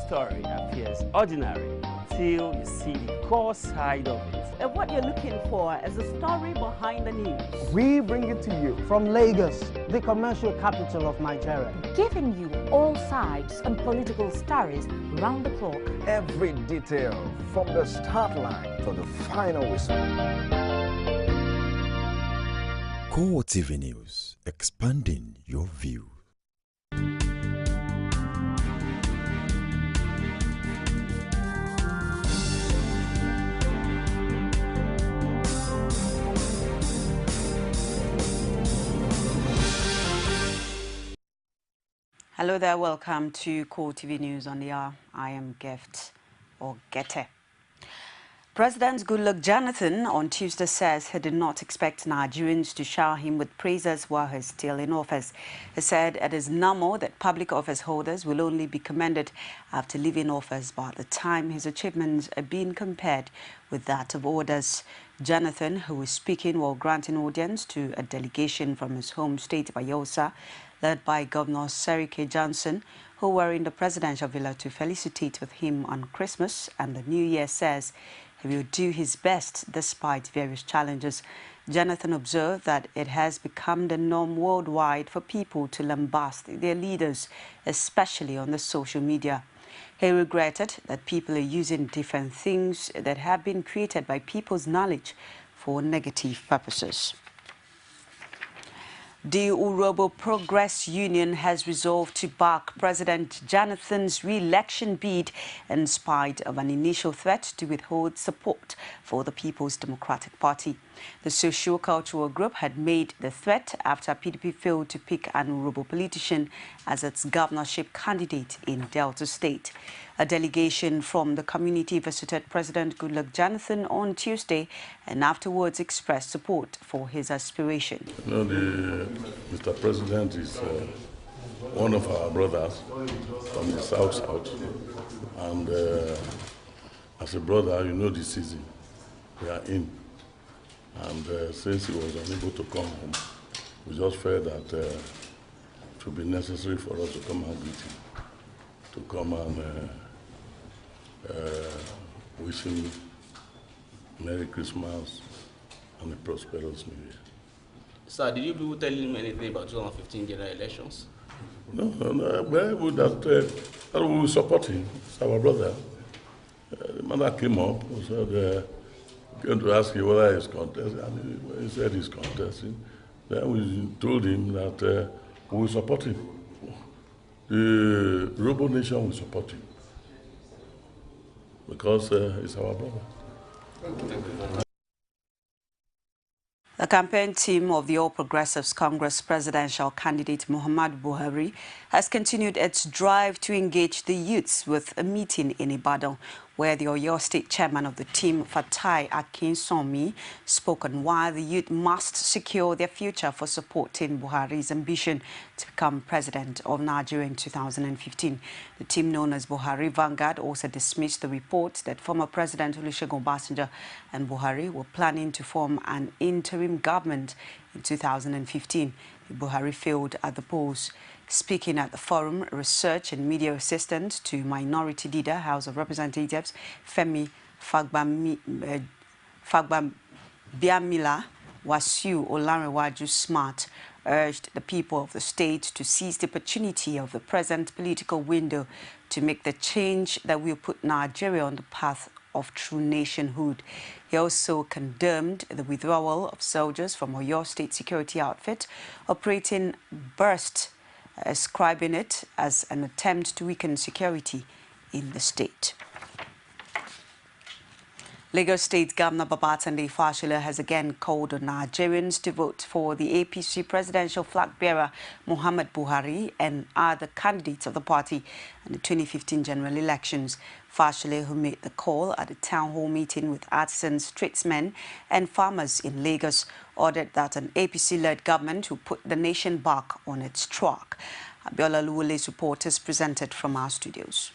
story appears ordinary until you see the core side of it. And what you're looking for is the story behind the news. We bring it to you from Lagos, the commercial capital of Nigeria. Giving you all sides and political stories round the clock. Every detail from the start line to the final whistle. CoreTV News, expanding your view. Hello there, welcome to CoreTV News on the Hour. I am Gift or Gete. President Goodluck Jonathan on Tuesday says he did not expect Nigerians to shower him with praises while he's still in office. He said it is normal that public office holders will only be commended after leaving office, but at the time his achievements are being compared with that of others. Jonathan, who was speaking while granting audience to a delegation from his home state, Bayelsa, led by Governor Serike Johnson, who were in the presidential villa to felicitate with him on Christmas and the New Year, says he will do his best despite various challenges. Jonathan observed that it has become the norm worldwide for people to lambast their leaders, especially on the social media. He regretted that people are using different things that have been created by people's knowledge for negative purposes. The Urobo Progress Union has resolved to back President Jonathan's re-election bid in spite of an initial threat to withhold support for the People's Democratic Party. The socio-cultural group had made the threat after PDP failed to pick an Urobo politician as its governorship candidate in Delta State. A delegation from the community visited President Goodluck Jonathan on Tuesday and afterwards expressed support for his aspiration. You know, Mr. President is one of our brothers from the South, and as a brother, you know the season we are in. And since he was unable to come home, we just felt that it would be necessary for us to come and meet him, to come and wish him Merry Christmas and a prosperous New Year. Sir, did you people tell him anything about 2015 general elections? No, very good that we will support him. It's our brother. The man that came up said, going to ask him whether he's contesting, and he said he's contesting. Then we told him that we will support him. The Robo Nation will support him because he's our brother. Thank you. The campaign team of the All Progressives Congress presidential candidate Muhammadu Buhari has continued its drive to engage the youths with a meeting in Ibadan, where the Oyo State chairman of the team, Fatai Akinsomi, spoke on why the youth must secure their future for supporting Buhari's ambition to become president of Nigeria in 2015. The team, known as Buhari Vanguard, also dismissed the report that former President Olusegun Obasanjo and Buhari were planning to form an interim government in 2015. Buhari failed at the polls. Speaking at the forum, research and media assistant to Minority Leader, House of Representatives, Femi Fagbambiamila Wasiu Olanrewaju Smart, urged the people of the state to seize the opportunity of the present political window to make the change that will put Nigeria on the path of true nationhood. He also condemned the withdrawal of soldiers from Oyo State security outfit operating Burst, ascribing it as an attempt to weaken security in the state. Lagos State Governor Babatunde Fashola has again called on Nigerians to vote for the APC presidential flag bearer Muhammadu Buhari and other candidates of the party in the 2015 general elections. Fashola, who made the call at a town hall meeting with artisans, tradesmen and farmers in Lagos, ordered that an APC-led government will put the nation back on its track. Abiola Luwule's report is presented from our studios.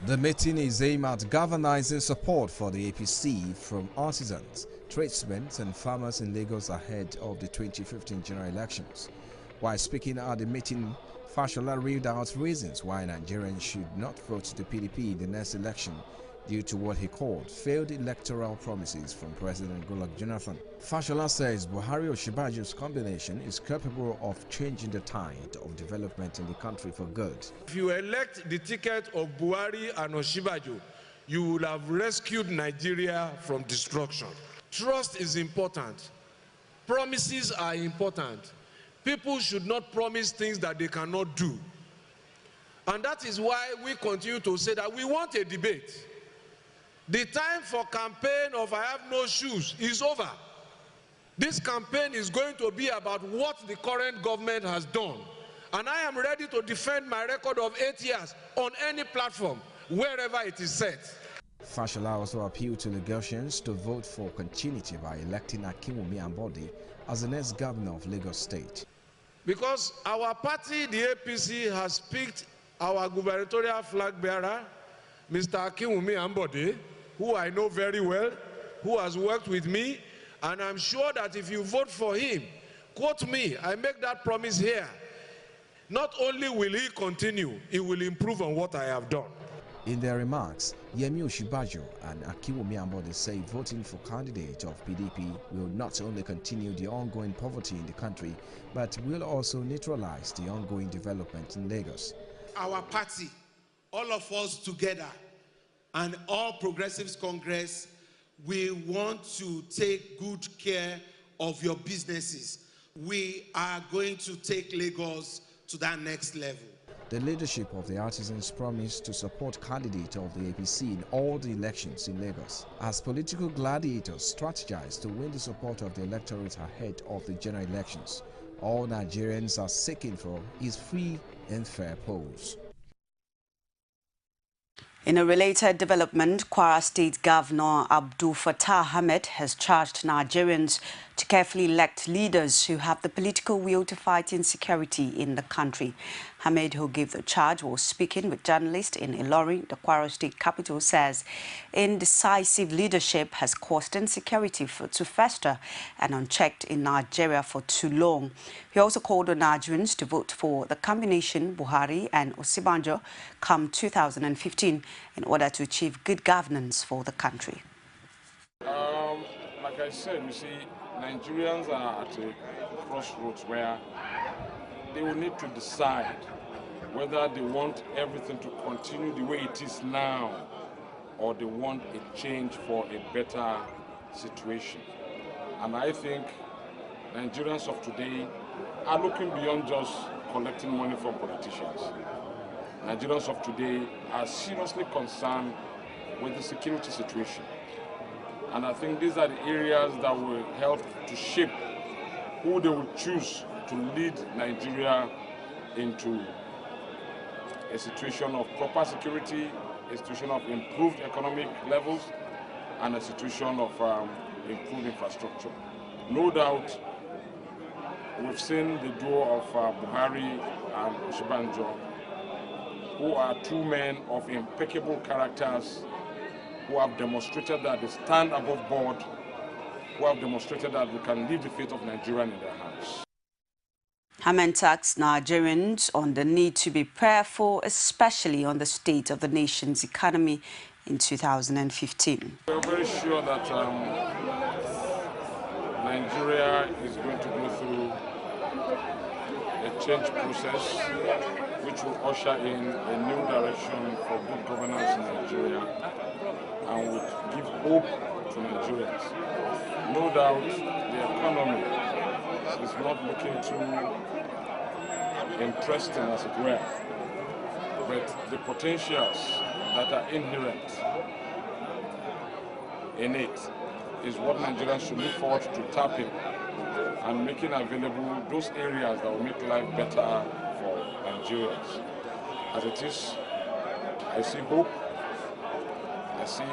The meeting is aimed at galvanizing support for the APC from artisans, tradesmen and farmers in Lagos ahead of the 2015 general elections. While speaking at the meeting, Fashola reeled out reasons why Nigerians should not vote the PDP in the next election due to what he called failed electoral promises from President Goodluck Jonathan. Fashola says Buhari-Osinbajo's combination is capable of changing the tide of development in the country for good. If you elect the ticket of Buhari and Osinbajo, you will have rescued Nigeria from destruction. Trust is important. Promises are important. People should not promise things that they cannot do. And that is why we continue to say that we want a debate. The time for campaign of I have no shoes is over. This campaign is going to be about what the current government has done. And I am ready to defend my record of 8 years on any platform, wherever it is set. Fashola also appealed to Lagosians to vote for continuity by electing Akinwumi Ambode as the next governor of Lagos State. Because our party, the APC, has picked our gubernatorial flag bearer, Mr. Akinwumi Ambode, who I know very well, who has worked with me, and I'm sure that if you vote for him, quote me, I make that promise here, not only will he continue, he will improve on what I have done. In their remarks, Yemi Osinbajo and Akinwumi Ambode say voting for candidate of PDP will not only continue the ongoing poverty in the country, but will also neutralize the ongoing development in Lagos. Our party, all of us together, and all Progressives Congress, we want to take good care of your businesses. We are going to take Lagos to that next level. The leadership of the artisans promised to support candidates of the APC in all the elections in Lagos, as political gladiators strategize to win the support of the electorate ahead of the general elections. All Nigerians are seeking for is free and fair polls. In a related development, Kwara State Governor Abdul Fattah Ahmed has charged Nigerians to carefully elect leaders who have the political will to fight insecurity in the country. Ahmed, who gave the charge, was speaking with journalists in Ilorin, the Kwara State capital, says indecisive leadership has caused insecurity to fester and unchecked in Nigeria for too long. He also called on Nigerians to vote for the combination Buhari and Osinbajo come 2015 in order to achieve good governance for the country. Like I said, you see, Nigerians are at a crossroads where they will need to decide whether they want everything to continue the way it is now or they want a change for a better situation. And I think Nigerians of today are looking beyond just collecting money from politicians. Nigerians of today are seriously concerned with the security situation. And I think these are the areas that will help to shape who they will choose to lead Nigeria into a situation of proper security, a situation of improved economic levels, and a situation of improved infrastructure. No doubt, we've seen the duo of Buhari and Osinbajo, who are two men of impeccable characters, who have demonstrated that they stand above board, who have demonstrated that we can leave the fate of Nigeria in their hands. Ahmed tasked Nigerians on the need to be prayerful, especially on the state of the nation's economy in 2015. We're very sure that Nigeria is going to go through a change process which will usher in a new direction for good governance in Nigeria and would give hope to Nigerians. No doubt the economy is not looking too interesting, as it were, but the potentials that are inherent in it is what Nigerians should look forward to tapping and making available those areas that will make life better for Nigerians. As it is, I see hope, I see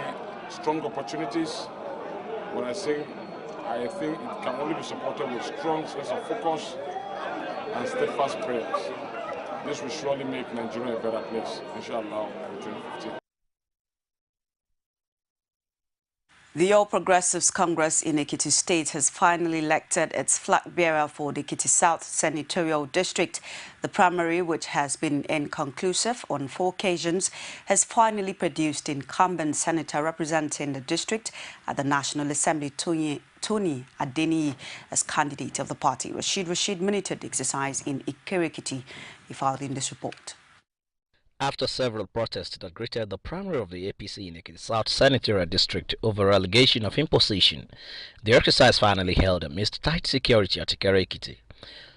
strong opportunities. When I think it can only be supported with strong sense of focus and steadfast prayers. This will surely make Nigeria a better place, inshallah, in 2015. The All Progressives Congress in Ekiti State has finally elected its flag bearer for the Ekiti South Senatorial District. The primary, which has been inconclusive on 4 occasions, has finally produced incumbent senator representing the district at the National Assembly, Tony Adeniyi, as candidate of the party. Rashid minuted the exercise in Ikere-Ekiti. He filed in this report. After several protests that greeted the primary of the APC in Ekiti South Senatorial District over allegation of imposition, the exercise finally held amidst tight security at Ikere-Ekiti.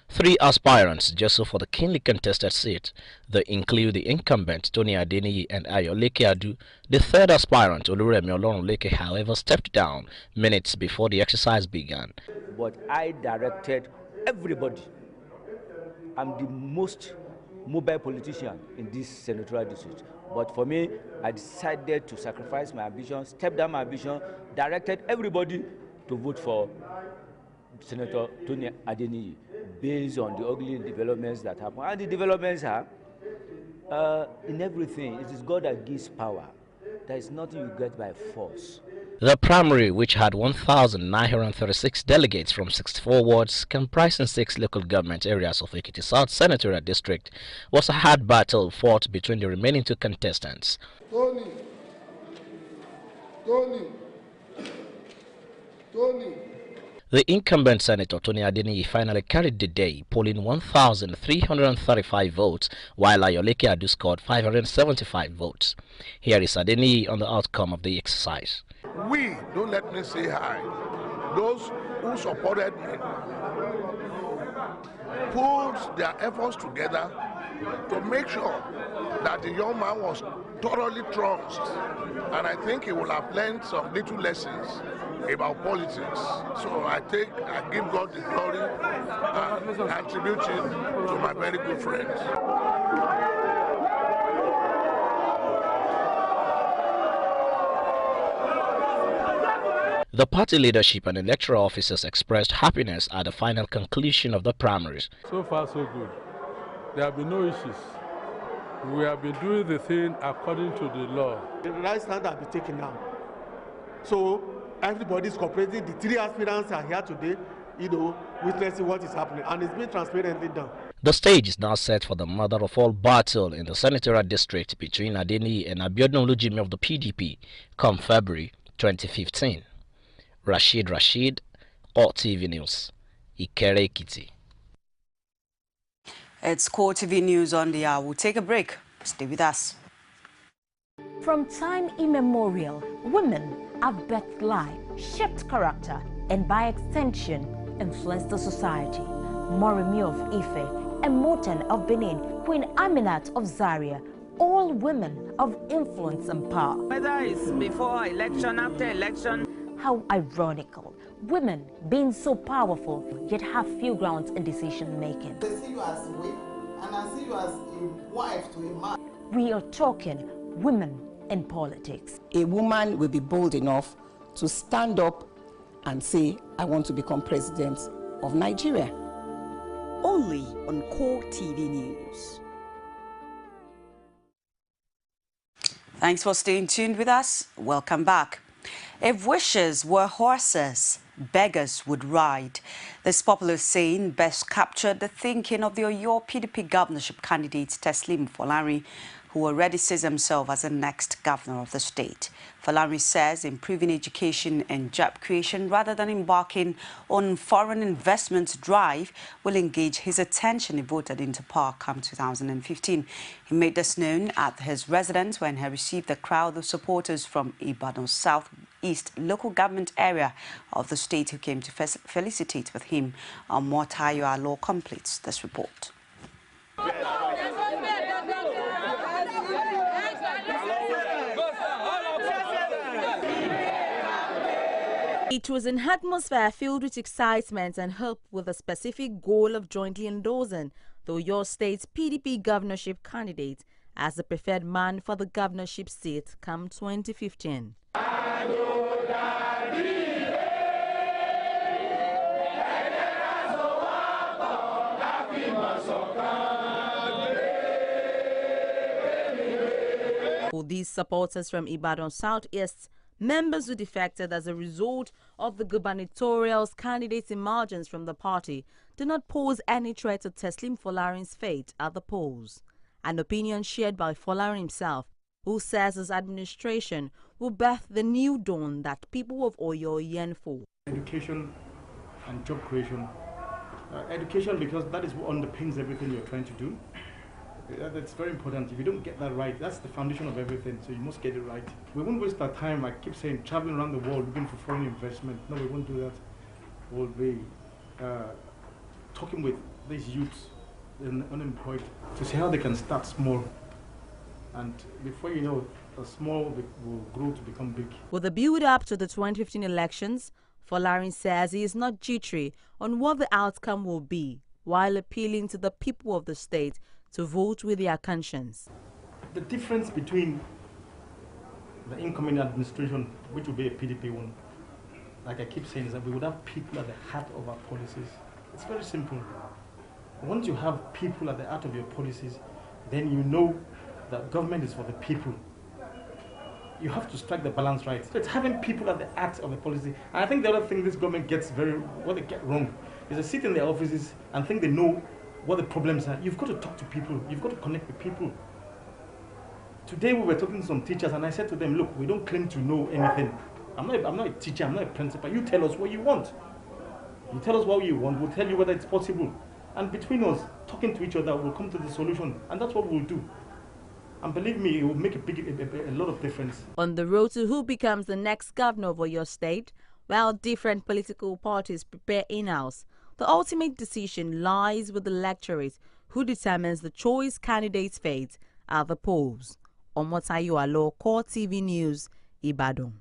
3 aspirants jostle for the keenly contested seat. They include the incumbent Tony Adeniyi and Ayoleke Adu. The 3rd aspirant, Oluremi Olorunleke, however, stepped down minutes before the exercise began. But I directed everybody. I'm the most mobile politician in this senatorial district. But for me, I decided to sacrifice my ambition, step down my ambition, directed everybody to vote for Senator Tony Adeniyi based on the ugly developments that happen. And the developments are in everything. It is God that gives power. There is nothing you get by force. The primary, which had 1,936 delegates from 64 wards comprising 6 local government areas of Ekiti South Senatorial District, was a hard battle fought between the remaining 2 contestants. Tony. The incumbent Senator Tony Adeniyi finally carried the day, polling 1,335 votes, while Ayoleke Adu scored 575 votes. Here is Adeniyi on the outcome of the exercise. We, don't let me say hi, those who supported me pulled their efforts together to make sure that the young man was thoroughly trounced, and I think he will have learned some little lessons about politics. So I give God the glory and attribute it to my very good friends. The party leadership and electoral officers expressed happiness at the final conclusion of the primaries. So far, so good. There have been no issues. We have been doing the thing according to the law. The right stand has been taken now. So everybody is cooperating. The 3 aspirants are here today, witnessing what is happening, and it's been transparently done. The stage is now set for the mother of all battle in the senatorial district between Adeniyi and Abiodun Olujimi of the PDP come February 2015. Rashid, CoreTV News, Ikere-Ekiti. It's CoreTV News on the hour. We'll take a break. Stay with us. From time immemorial, women have birthed life, shaped character, and by extension, influenced the society. Moremi of Ife, Emoten of Benin, Queen Aminat of Zaria, all women of influence and power. Whether it's before election, after election. How ironical, women being so powerful yet have few grounds in decision making. They see you as a wife, and I see you as a wife to a man. We are talking women in politics. A woman will be bold enough to stand up and say, I want to become president of Nigeria. Only on CoreTV News. Thanks for staying tuned with us. Welcome back. If wishes were horses, beggars would ride. This popular saying best captured the thinking of the Oyo PDP governorship candidate Teslim Folari, who already sees himself as the next governor of the state. Folari says improving education and job creation rather than embarking on foreign investment drive will engage his attention if voted into power come 2015. He made this known at his residence when he received the crowd of supporters from Ibadan South East local government area of the state who came to felicitate with him. Motayo Law completes this report. It was an atmosphere filled with excitement and hope with the specific goal of jointly endorsing the Oyo State's PDP governorship candidate as the preferred man for the governorship seat come 2015. For these supporters from Ibadan Southeast, members who defected as a result of the gubernatorial candidate's emergence from the party do not pose any threat to Teslim Folarin's fate at the polls. An opinion shared by Folarin himself, who says his administration will birth the new dawn that people of Oyo yearn for. Education and job creation. Education, because that is what underpins everything you're trying to do. That's very important. If you don't get that right, that's the foundation of everything, so you must get it right. We won't waste our time, I keep saying, traveling around the world looking for foreign investment. No, we won't do that. We'll be talking with these youths and unemployed to see how they can start small. And before you know, the small will grow to become big. With the build-up to the 2015 elections, Folarin says he is not jittery on what the outcome will be, while appealing to the people of the state to vote with their conscience. The difference between the incoming administration, which will be a PDP one, like I keep saying, is that we would have people at the heart of our policies. It's very simple. Once you have people at the heart of your policies, then you know that government is for the people. You have to strike the balance right. So it's having people at the heart of the policy. And I think the other thing this government gets what they get wrong is they sit in their offices and think they know what the problems are. You've got to talk to people. You've got to connect with people. Today we were talking to some teachers and I said to them, look, we don't claim to know anything. I'm not a teacher, I'm not a principal. You tell us what you want. You tell us what you want, we'll tell you whether it's possible. And between us, talking to each other, we'll come to the solution. And that's what we'll do. And believe me, it will make a lot of difference. On the road to who becomes the next governor of your state, while different political parties prepare in-house, the ultimate decision lies with the electorate, who determines the choice candidate's fate at the polls. Omotayo Alo, CoreTV News, Ibadan.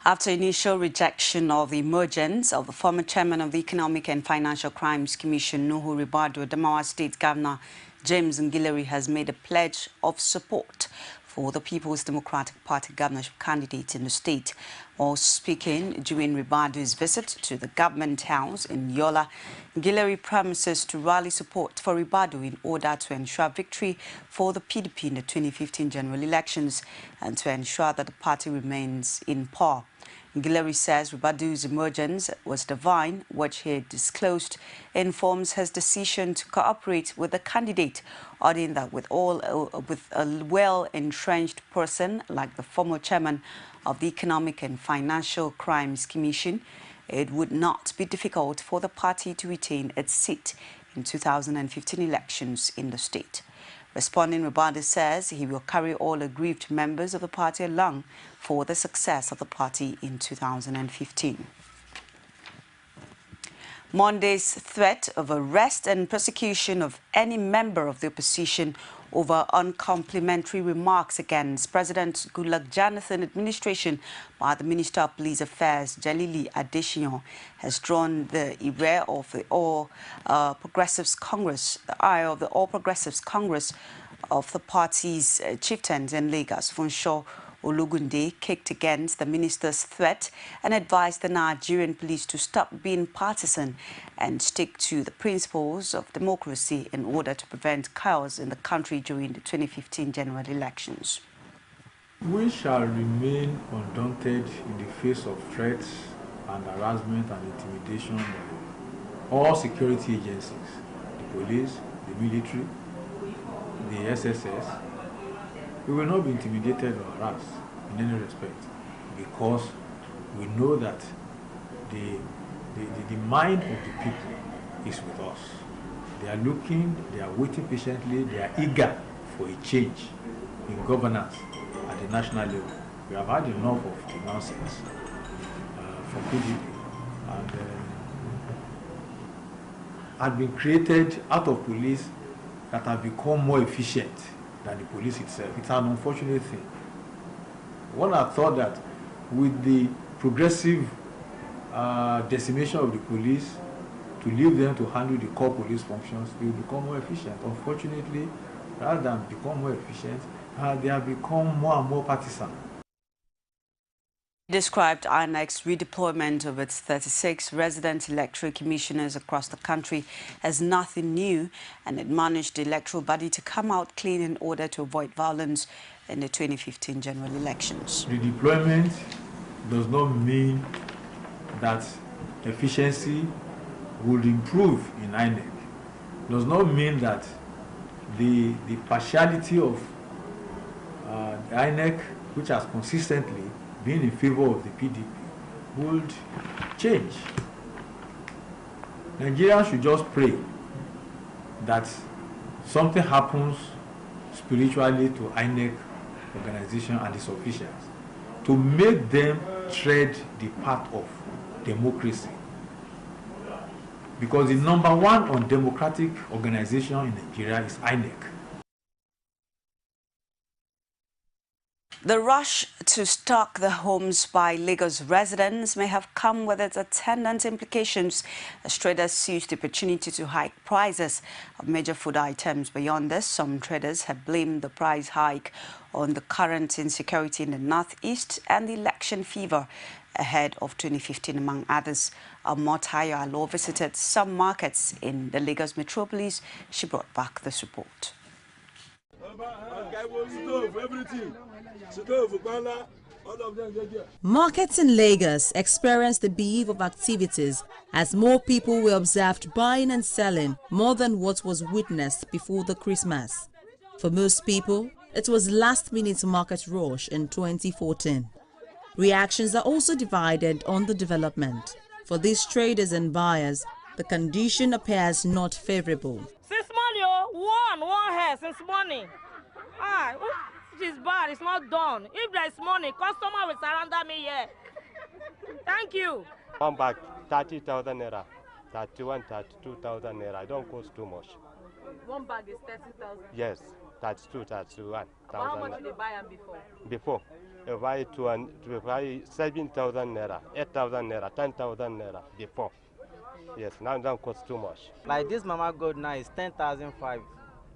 After initial rejection of the emergence of the former chairman of the Economic and Financial Crimes Commission, Nuhu Ribadu, Adamawa State Governor James Ngilleri has made a pledge of support for the People's Democratic Party governorship candidate in the state. While speaking during Ribadu's visit to the government house in Yola, Ngilleri promises to rally support for Ribadu in order to ensure victory for the PDP in the 2015 general elections and to ensure that the party remains in power. Ngilleri says Ribadu's emergence was divine, which he disclosed informs his decision to cooperate with the candidate, adding that with a well-entrenched person like the former chairman of the Economic and Financial Crimes Commission, it would not be difficult for the party to retain its seat in 2015 elections in the state. Responding, Ribadu says he will carry all aggrieved members of the party along for the success of the party in 2015. Monday's threat of arrest and prosecution of any member of the opposition over uncomplimentary remarks against President Goodluck Jonathan administration by the Minister of Police Affairs, Jalili Adesina, has drawn the ire of the All Progressives Congress, of the party's chieftains in Lagos. Funsho Olugunde kicked against the minister's threat and advised the Nigerian police to stop being partisan and stick to the principles of democracy in order to prevent chaos in the country during the 2015 general elections. We shall remain undaunted in the face of threats and harassment and intimidation by all security agencies, the police, the military, the SSS. We will not be intimidated or harassed in any respect because we know that the mind of the people is with us. They are looking, they are waiting patiently, they are eager for a change in governance at the national level. We have had enough of the nonsense from PDP and had been created out of police that have become more efficient than the police itself. It's an unfortunate thing. One had thought that with the progressive decimation of the police, to leave them to handle the core police functions, they will become more efficient. Unfortunately, rather than become more efficient, they have become more and more partisan. Described INEC's redeployment of its 36 resident electoral commissioners across the country as nothing new and admonished the electoral body to come out clean in order to avoid violence in the 2015 general elections. Redeployment does not mean that efficiency would improve in INEC. Does not mean that the partiality of the INEC, which has consistently been in favor of the PDP, would change. Nigerians should just pray that something happens spiritually to INEC organization and its officials to make them tread the path of democracy. Because the #1 undemocratic organization in Nigeria is INEC. The rush to stock the homes by Lagos residents may have come with its attendant implications as traders seized the opportunity to hike prices of major food items. Beyond this, some traders have blamed the price hike on the current insecurity in the northeast and the election fever ahead of 2015, among others. Motayo Alo visited some markets in the Lagos metropolis. She brought back this report. Markets in Lagos experienced a beef of activities as more people were observed buying and selling more than what was witnessed before the Christmas. For most people, it was last-minute market rush in 2014. Reactions are also divided on the development. For these traders and buyers, the condition appears not favorable. Since morning, one hair since morning. It is bad, it's not done. If there is money, customer will surrender me here. Thank you. One bag, 30,000 naira, 31, 32,000 naira. I don't cost too much. One bag is 30,000? Yes, 32, 31. How much did they buy them before? Before, they buy 7,000 naira, 8,000 naira, 10,000 naira before. Yes, now it don't cost too much. Like this mama gold now is 10,500.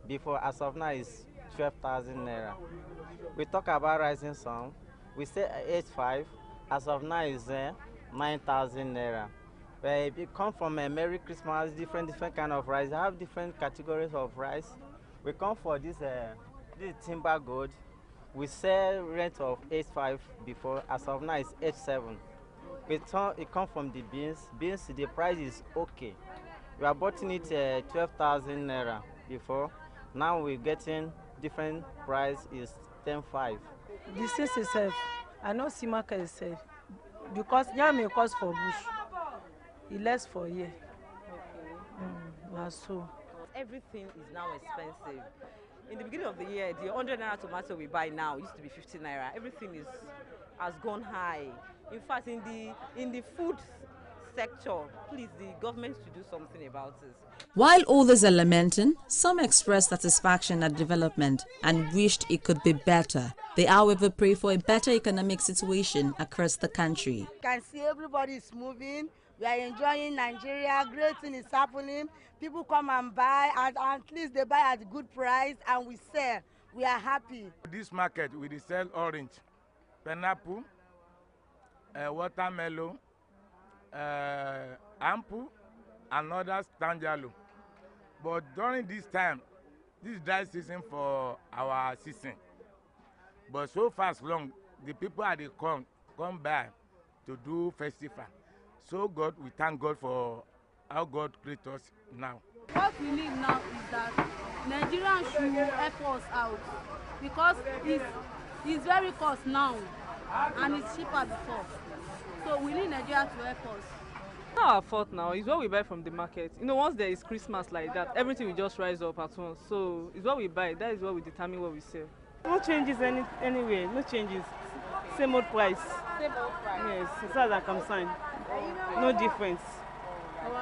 Before, as of now, is 12,000 naira. We talk about rising some. We say 8,500. As of now, is 9,000 naira. But if you come from a Merry Christmas, different kind of rice. I have different categories of rice. We come for this timber gold. We sell rent of 8,500 before. As of now, it's 8,700. It comes from the beans. Beans, the price is okay. We are buying it 12,000 naira before. Now we're getting different price is 10,500. The since itself, I know see market itself because yam may cost for bush. It less for year. So everything is now expensive. In the beginning of the year, the 100 naira tomato we buy now used to be 50 naira. Everything has gone high. In fact, in the food sector, please, the government should do something about this. While others are lamenting, some express satisfaction at development and wished it could be better. They, however, pray for a better economic situation across the country. You can see everybody is moving. We are enjoying Nigeria. Great thing is happening. People come and buy, and at least they buy at a good price, and we sell. We are happy. This market, we sell orange, pineapple, watermelon, ample, and others tangerine. But during this time, this is dry season for our season. But so fast long, the people at the come by to do festival. So God, we thank God for how God created us now. What we need now is that Nigerians should help us out because it's very cost now and it's cheaper before. So we need Nigeria to help us. It's not our fault now. It's what we buy from the market. You know, once there is Christmas like that, everything will just rise up at once. So it's what we buy. That is what we determine what we sell. No changes anyway. No changes. Same old price. Same old price. Yes, as far as I'm concerned. No difference.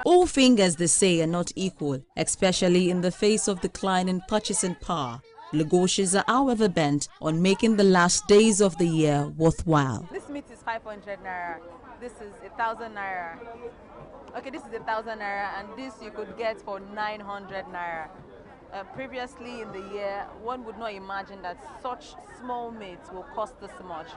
All fingers, they say, are not equal, especially in the face of declining purchasing power. Lagosians are, however, bent on making the last days of the year worthwhile. This meat is 500 naira. This is 1,000 naira. Okay, this is 1,000 naira, and this you could get for 900 naira. Previously in the year, one would not imagine that such small meat will cost this much.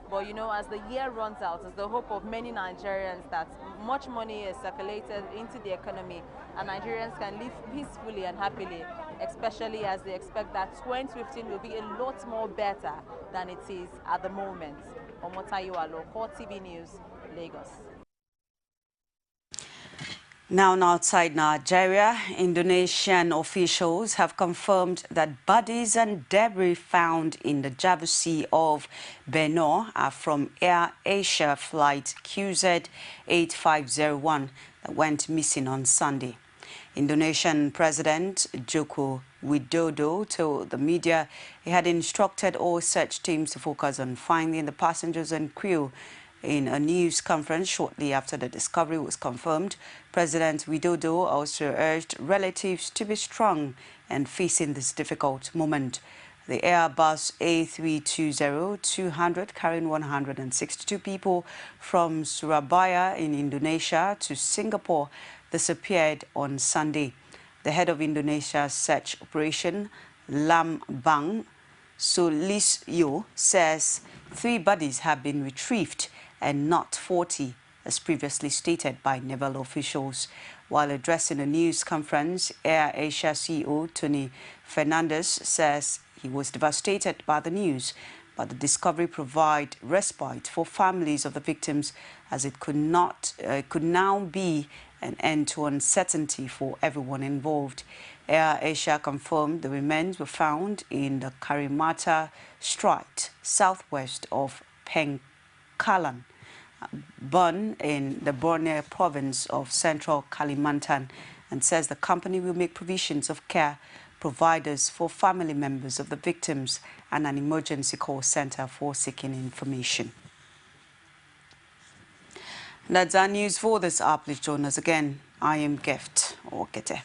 But you know, as the year runs out, it's the hope of many Nigerians that much money is circulated into the economy and Nigerians can live peacefully and happily especially as they expect that 2015 will be a lot more better than it is at the moment. Omotayo Alo, CoreTV News, Lagos. Now outside Nigeria, Indonesian officials have confirmed that bodies and debris found in the Java Sea of Benor are from Air Asia flight QZ8501 that went missing on Sunday. Indonesian President Joko Widodo told the media he had instructed all search teams to focus on finding the passengers and crew. In a news conference shortly after the discovery was confirmed, President Widodo also urged relatives to be strong and facing this difficult moment. The Airbus A320-200 carrying 162 people from Surabaya in Indonesia to Singapore disappeared on Sunday. The head of Indonesia's search operation, Lambang Sulisyo, says 3 bodies have been retrieved and not 40, as previously stated by naval officials. While addressing a news conference, Air Asia CEO Tony Fernandez says he was devastated by the news, but the discovery provides respite for families of the victims, as it could now be an end to uncertainty for everyone involved. Air Asia confirmed the remains were found in the Karimata Strait, southwest of Pangkalan, Bun in the Borneo province of central Kalimantan, and says the company will make provisions of care providers for family members of the victims and an emergency call center for seeking information. That's our news for this hour. Please join us again. I am Gift Ogete.